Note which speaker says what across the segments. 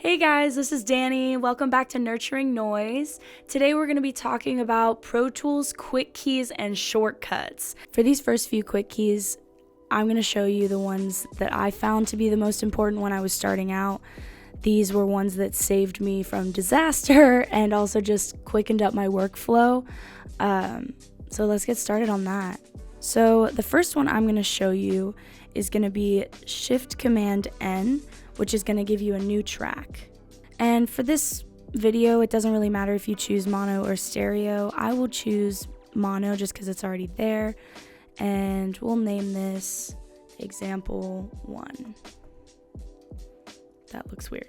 Speaker 1: Hey guys, this is Danny. Welcome back to Nurturing Noise. Today we're going to be talking about Pro Tools quick keys and shortcuts. For these first few quick keys, I'm going to show you the ones that I found to be the most important when I was starting out. These were ones that saved me from disaster and also just quickened up my workflow. So let's get started on that. So the first one I'm going to show you is going to be Shift-Command-N, which is going to give you a new track. And for this video, it doesn't really matter if you choose mono or stereo. I will choose mono just because it's already there. And we'll name this example 1. That looks weird.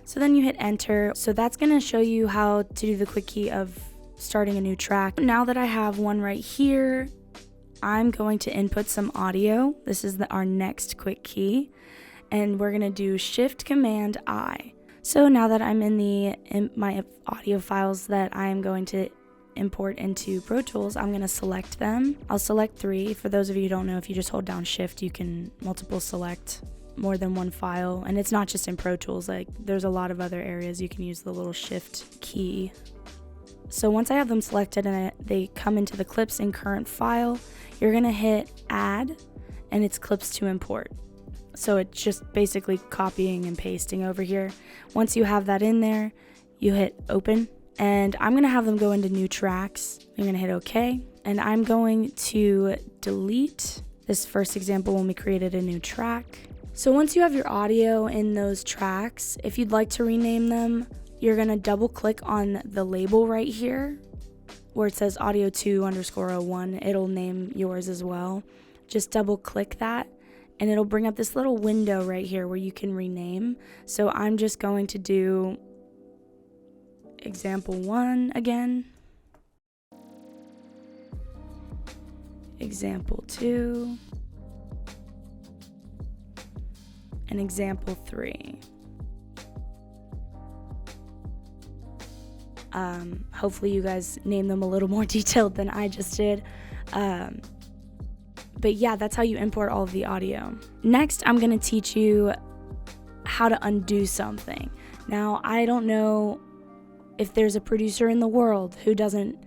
Speaker 1: So then you hit enter. So that's going to show you how to do the quick key of starting a new track. Now that I have one right here, I'm going to input some audio. This is our next quick key, and we're gonna do Shift-Command-I. So now that I'm in my audio files that I am going to import into Pro Tools, I'm gonna select them. I'll select 3. For those of you who don't know, if you just hold down Shift, you can multiple select more than one file, and it's not just in Pro Tools. Like, there's a lot of other areas you can use the little Shift key. So once I have them selected and they come into the clips in current file, you're gonna hit add, and it's clips to import. So it's just basically copying and pasting over here. Once you have that in there, you hit open, and I'm gonna have them go into new tracks. I'm gonna hit OK, and I'm going to delete this first example when we created a new track. So once you have your audio in those tracks, if you'd like to rename them, you're gonna double click on the label right here where it says audio 2_01. It'll name yours as well. Just double click that and it'll bring up this little window right here where you can rename. So I'm just going to do example 1 again, example 2, and example 3. Hopefully you guys name them a little more detailed than I just did. But yeah, that's how you import all of the audio. Next, I'm going to teach you how to undo something. Now, I don't know if there's a producer in the world who doesn't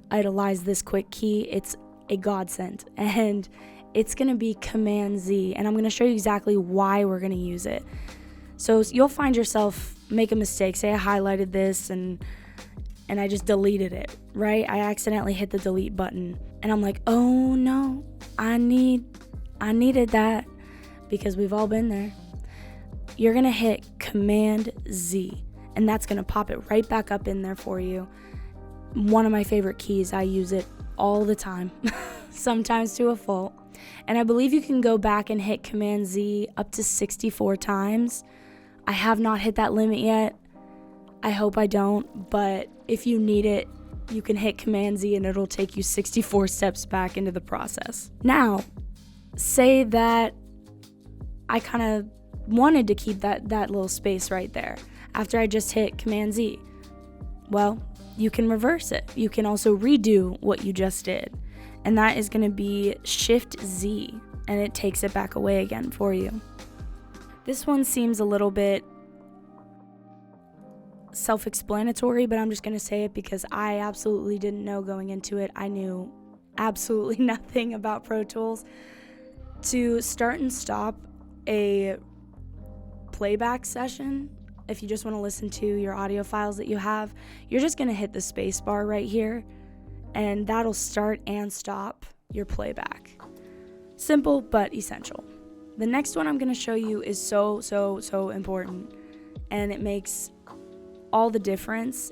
Speaker 1: idolize this quick key. It's a godsend, and it's going to be Command Z, and I'm going to show you exactly why we're going to use it. So you'll find yourself make a mistake. Say I highlighted this and I just deleted it, right? I accidentally hit the delete button and I'm like, oh no, I needed that, because we've all been there. You're gonna hit Command Z, and that's gonna pop it right back up in there for you. One of my favorite keys. I use it all the time, sometimes to a fault. And I believe you can go back and hit Command Z up to 64 times. I have not hit that limit yet. I hope I don't, but if you need it, you can hit Command Z and it'll take you 64 steps back into the process. Now, say that I kind of wanted to keep that little space right there after I just hit Command Z. Well, you can reverse it. You can also redo what you just did, and that is going to be Shift Z, and it takes it back away again for you. This one seems a little bit self-explanatory, but I'm just going to say it because I absolutely didn't know going into it. I knew absolutely nothing about Pro Tools. To start and stop a playback session, if you just want to listen to your audio files that you have, you're just going to hit the space bar right here, and that'll start and stop your playback. Simple but essential. The next one I'm going to show you is so important, and it makes all the difference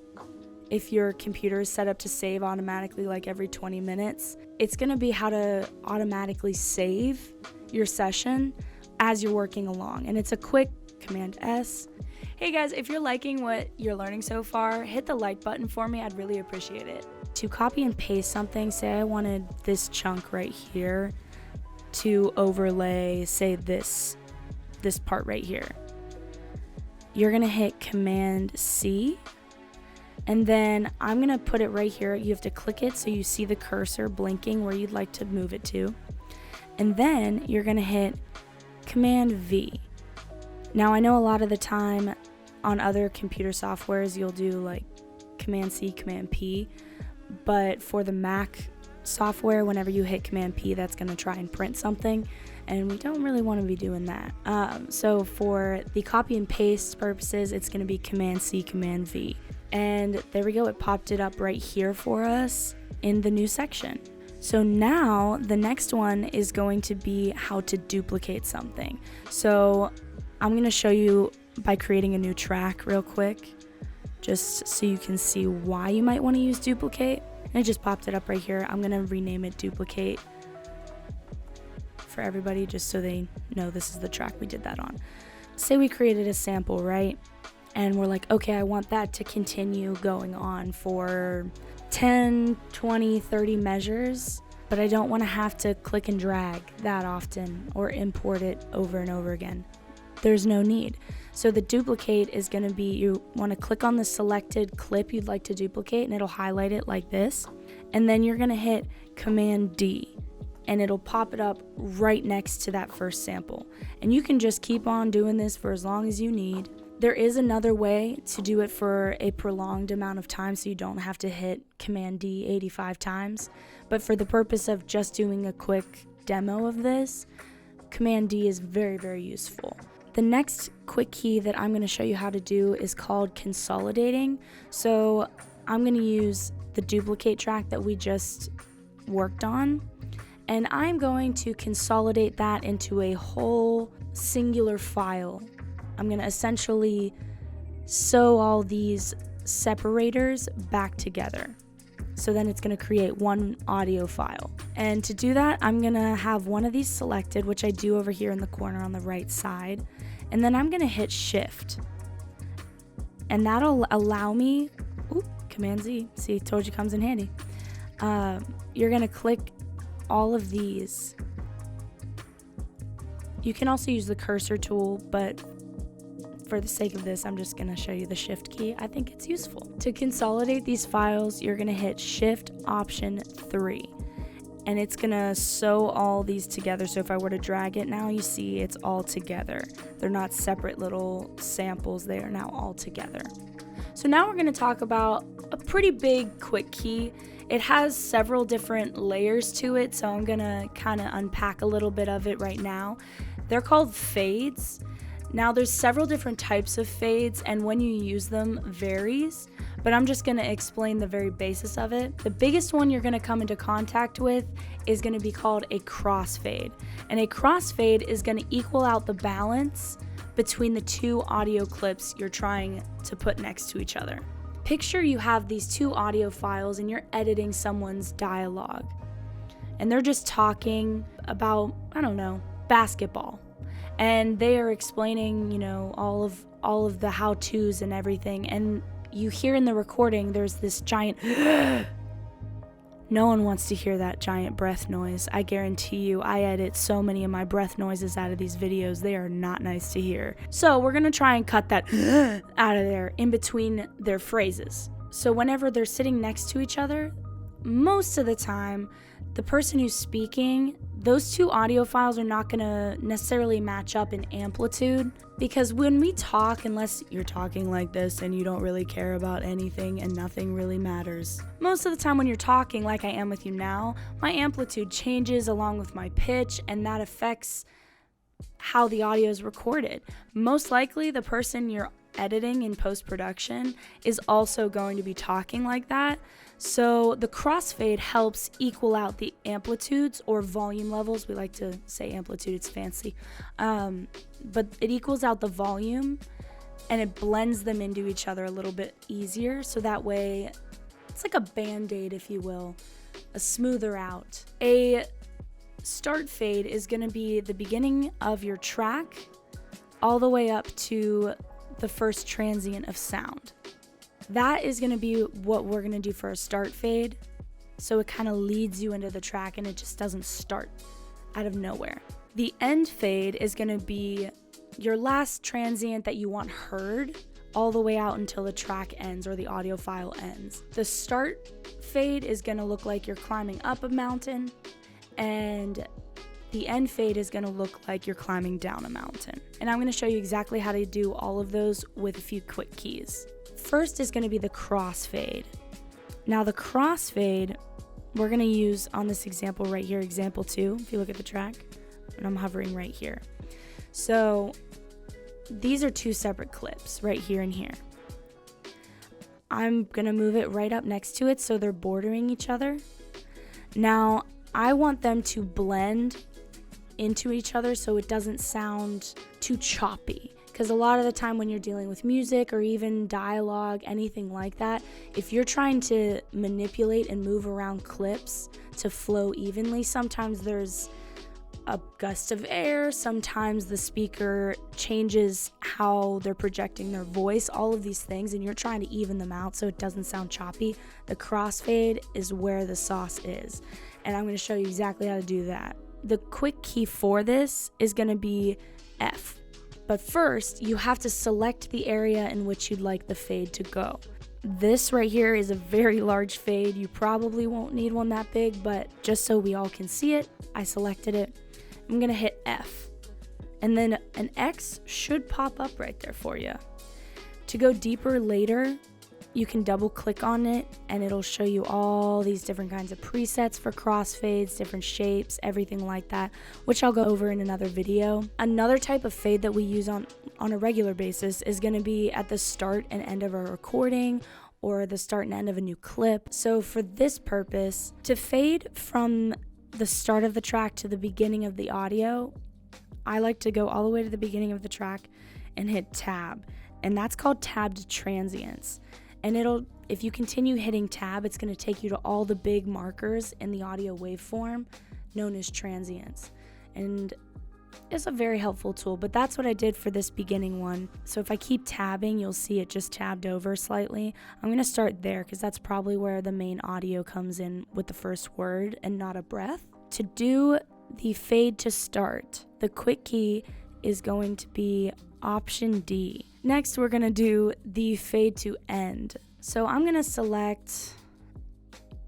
Speaker 1: if your computer is set up to save automatically like every 20 minutes. It's going to be how to automatically save your session as you're working along, and it's a quick Command S. Hey guys, if you're liking what you're learning so far, hit the like button for me. I'd really appreciate it. To copy and paste something, say I wanted this chunk right here to overlay, say this part right here. You're gonna hit Command C, and then I'm gonna put it right here. You have to click it so you see the cursor blinking where you'd like to move it to. And then you're gonna hit Command V. Now I know a lot of the time on other computer softwares you'll do like Command C, Command P, but for the Mac software, whenever you hit Command P, that's going to try and print something, and we don't really want to be doing that. So for the copy and paste purposes, it's going to be Command C, Command V. And there we go, it popped it up right here for us in the new section. So now the next one is going to be how to duplicate something. So I'm going to show you by creating a new track real quick, just so you can see why you might want to use duplicate. And it just popped it up right here. I'm going to rename it duplicate for everybody just so they know this is the track we did that on. Say we created a sample, right? And we're like, okay, I want that to continue going on for 10, 20, 30 measures, but I don't want to have to click and drag that often or import it over and over again. There's no need. So the duplicate is going to be, you want to click on the selected clip you'd like to duplicate, and it'll highlight it like this. And then you're going to hit Command D, and it'll pop it up right next to that first sample. And you can just keep on doing this for as long as you need. There is another way to do it for a prolonged amount of time, so you don't have to hit Command D 85 times. But for the purpose of just doing a quick demo of this, Command D is very, very useful. The next quick key that I'm going to show you how to do is called consolidating. So I'm going to use the duplicate track that we just worked on, and I'm going to consolidate that into a whole singular file. I'm going to essentially sew all these separators back together. So then it's going to create one audio file. And to do that, I'm going to have one of these selected, which I do over here in the corner on the right side. And then I'm going to hit Shift. And that'll allow me, Command Z, see, told you comes in handy. You're going to click all of these. You can also use the cursor tool, but for the sake of this, I'm just going to show you the Shift key. I think it's useful. To consolidate these files, you're going to hit Shift Option 3. And it's going to sew all these together. So if I were to drag it now, you see it's all together. They're not separate little samples. They are now all together. So now we're going to talk about a pretty big quick key. It has several different layers to it, so I'm going to kind of unpack a little bit of it right now. They're called fades. Now there's several different types of fades, and when you use them varies, but I'm just going to explain the very basis of it. The biggest one you're going to come into contact with is going to be called a crossfade, and a crossfade is going to equal out the balance between the two audio clips you're trying to put next to each other. Picture you have these two audio files and you're editing someone's dialogue, and they're just talking about, I don't know, basketball. And they are explaining, you know, all of the how-tos and everything. And you hear in the recording, there's this giant No one wants to hear that giant breath noise. I guarantee you, I edit so many of my breath noises out of these videos. They are not nice to hear. So we're gonna try and cut that out of there in between their phrases. So whenever they're sitting next to each other, most of the time, the person who's speaking, those two audio files are not going to necessarily match up in amplitude, because when we talk, unless you're talking like this and you don't really care about anything and nothing really matters, most of the time when you're talking like I am with you now, my amplitude changes along with my pitch, and that affects how the audio is recorded. Most likely the person you're editing in post-production is also going to be talking like that. So the crossfade helps equal out the amplitudes or volume levels. We like to say amplitude, it's fancy. But it equals out the volume and it blends them into each other a little bit easier. So that way it's like a band-aid, if you will, a smoother out. A start fade is going to be the beginning of your track all the way up to the first transient of sound. That is going to be what we're going to do for a start fade. So it kind of leads you into the track and it just doesn't start out of nowhere. The end fade is going to be your last transient that you want heard all the way out until the track ends or the audio file ends. The start fade is going to look like you're climbing up a mountain, and the end fade is going to look like you're climbing down a mountain. And I'm going to show you exactly how to do all of those with a few quick keys. First is going to be the crossfade. Now the crossfade we're going to use on this example right here, example 2, if you look at the track, and I'm hovering right here. So these are 2 separate clips, right here and here. I'm going to move it right up next to it so they're bordering each other. Now, I want them to blend into each other so it doesn't sound too choppy. Because a lot of the time when you're dealing with music or even dialogue, anything like that, if you're trying to manipulate and move around clips to flow evenly, sometimes there's a gust of air, sometimes the speaker changes how they're projecting their voice, all of these things, and you're trying to even them out so it doesn't sound choppy. The crossfade is where the sauce is, and I'm going to show you exactly how to do that. The quick key for this is going to be F, but first you have to select the area in which you'd like the fade to go. This right here is a very large fade. You probably won't need one that big, but just so we all can see it, I selected it. I'm going to hit F, and then an X should pop up right there for you. To go deeper later, you can double click on it and it'll show you all these different kinds of presets for crossfades, different shapes, everything like that, which I'll go over in another video. Another type of fade that we use on a regular basis is going to be at the start and end of a recording or the start and end of a new clip. So for this purpose, to fade from the start of the track to the beginning of the audio, I like to go all the way to the beginning of the track and hit tab, and that's called tabbed transients. And if you continue hitting tab, it's going to take you to all the big markers in the audio waveform known as transients, and it's a very helpful tool. But that's what I did for this beginning one. So if I keep tabbing, you'll see it just tabbed over slightly. I'm going to start there because that's probably where the main audio comes in with the first word and not a breath. To do the fade to start, the quick key is going to be Option D. Next, we're going to do the fade to end. So I'm going to select,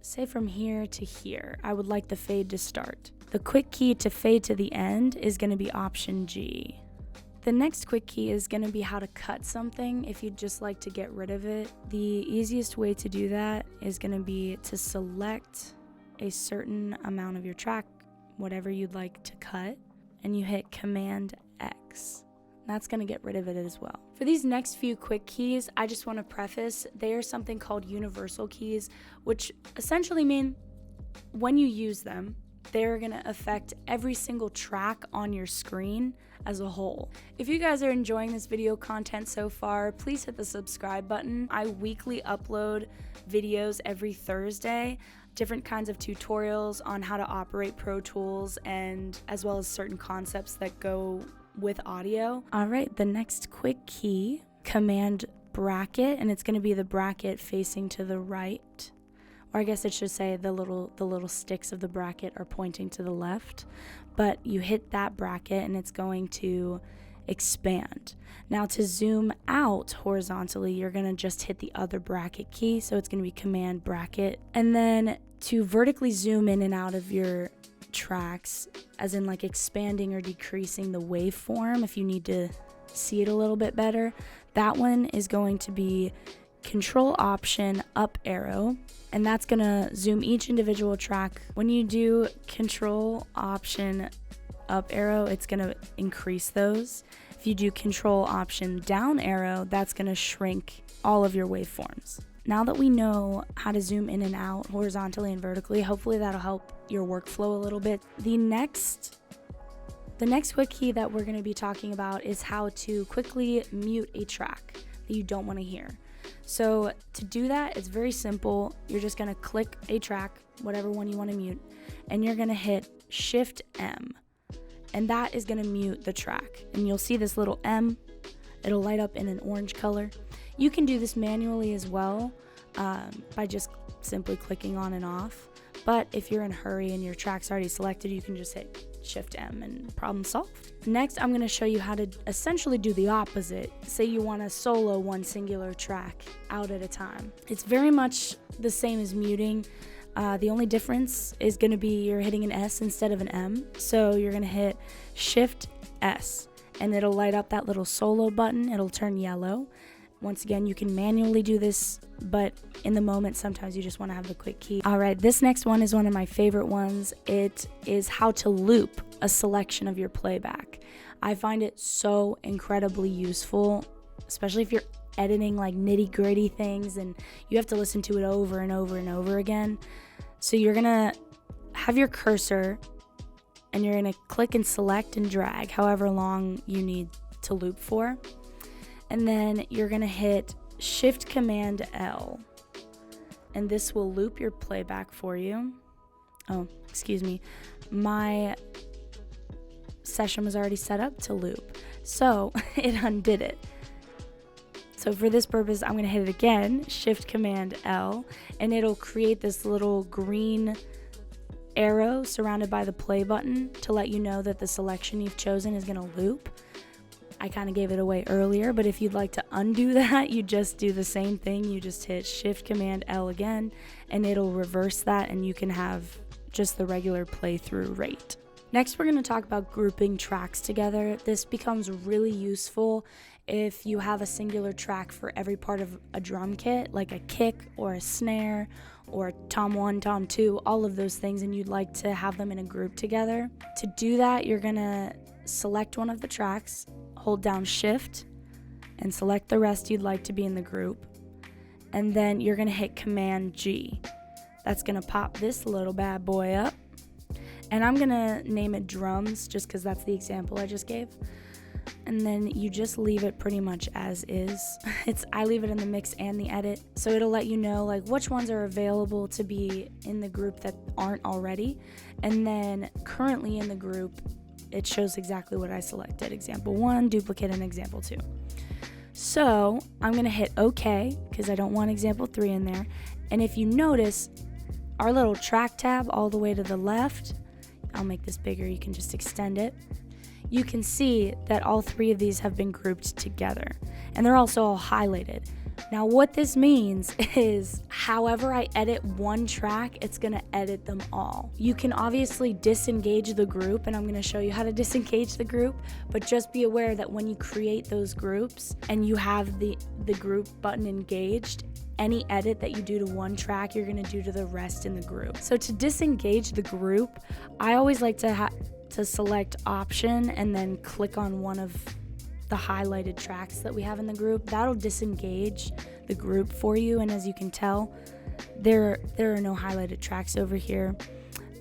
Speaker 1: say from here to here, I would like the fade to start. The quick key to fade to the end is going to be Option G. The next quick key is going to be how to cut something if you'd just like to get rid of it. The easiest way to do that is going to be to select a certain amount of your track, whatever you'd like to cut, and you hit Command X. That's going to get rid of it as well. For these next few quick keys, I just want to preface, they are something called universal keys, which essentially mean when you use them, they're going to affect every single track on your screen as a whole. If you guys are enjoying this video content so far, please hit the subscribe button. I weekly upload videos every Thursday, different kinds of tutorials on how to operate Pro Tools, and as well as certain concepts that go with audio. All right, the next quick key, Command bracket, and it's going to be the bracket facing to the right. Or I guess it should say the little sticks of the bracket are pointing to the left, but you hit that bracket and it's going to expand. Now to zoom out horizontally, you're going to just hit the other bracket key, so it's going to be Command bracket. And then to vertically zoom in and out of your tracks, as in like expanding or decreasing the waveform if you need to see it a little bit better, that one is going to be Control Option up arrow, and that's gonna zoom each individual track. When you do Control Option up arrow, it's gonna increase those. If you do Control Option down arrow, that's gonna shrink all of your waveforms. Now that we know how to zoom in and out horizontally and vertically, hopefully that'll help your workflow a little bit. The next quick key that we're gonna be talking about is how to quickly mute a track that you don't wanna hear. So to do that, it's very simple. You're just going to click a track, whatever one you want to mute, and you're going to hit Shift M, and that is going to mute the track. And you'll see this little M, it'll light up in an orange color. You can do this manually as well by just simply clicking on and off. But if you're in a hurry and your track's already selected, you can just hit Shift M and problem solved. Next, I'm going to show you how to essentially do the opposite. Say you want to solo one singular track out at a time. It's very much the same as muting. The only difference is going to be you're hitting an S instead of an M. So you're going to hit Shift S, and it'll light up that little solo button. It'll turn yellow. Once again, you can manually do this, but in the moment, sometimes you just want to have the quick key. All right, this next one is one of my favorite ones. It is how to loop a selection of your playback. I find it so incredibly useful, especially if you're editing like nitty-gritty things and you have to listen to it over and over and over again. So you're gonna have your cursor and you're gonna click and select and drag however long you need to loop for. And then you're gonna hit Shift Command L, and this will loop your playback for you. Oh, excuse me. My session was already set up to loop, so it undid it. So for this purpose, I'm gonna hit it again, Shift Command L, and it'll create this little green arrow surrounded by the play button to let you know that the selection you've chosen is gonna loop. I kind of gave it away earlier, but if you'd like to undo that, you just do the same thing. You just hit Shift Command L again, and it'll reverse that, and you can have just the regular playthrough rate. Next, we're going to talk about grouping tracks together. This becomes really useful if you have a singular track for every part of a drum kit, like a kick or a snare or tom 1, tom 2, all of those things, and you'd like to have them in a group together. To do that, you're going to select one of the tracks, hold down Shift, and select the rest you'd like to be in the group. And then you're gonna hit Command G. That's gonna pop this little bad boy up. And I'm gonna name it drums just because that's the example I just gave. And then you just leave it pretty much as is. I leave it in the mix and the edit, so it'll let you know like which ones are available to be in the group that aren't already. And then currently in the group, it shows exactly what I selected. Example 1, duplicate, and example 2. So I'm gonna hit OK because I don't want example 3 in there. And if you notice, our little track tab all the way to the left, I'll make this bigger, you can just extend it. You can see that all 3 of these have been grouped together, and they're also all highlighted. Now what this means is however I edit one track, it's gonna edit them all. You can obviously disengage the group, and I'm gonna show you how to disengage the group, but just be aware that when you create those groups and you have the group button engaged, any edit that you do to one track, you're gonna do to the rest in the group. So to disengage the group, I always like to select Option and then click on one of the highlighted tracks that we have in the group. That'll disengage the group for you, and as you can tell, there are no highlighted tracks over here.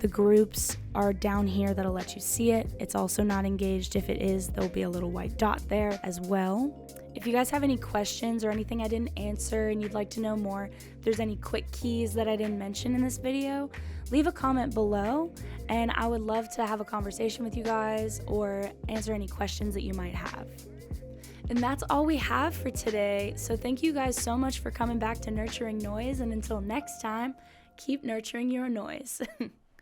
Speaker 1: The groups are down here that'll let you see it. It's also not engaged. If it is, there'll be a little white dot there as well. If you guys have any questions or anything I didn't answer and you'd like to know more, if there's any quick keys that I didn't mention in this video, leave a comment below, and I would love to have a conversation with you guys or answer any questions that you might have. And that's all we have for today. So thank you guys so much for coming back to Nurturing Noise. And until next time, keep nurturing your noise.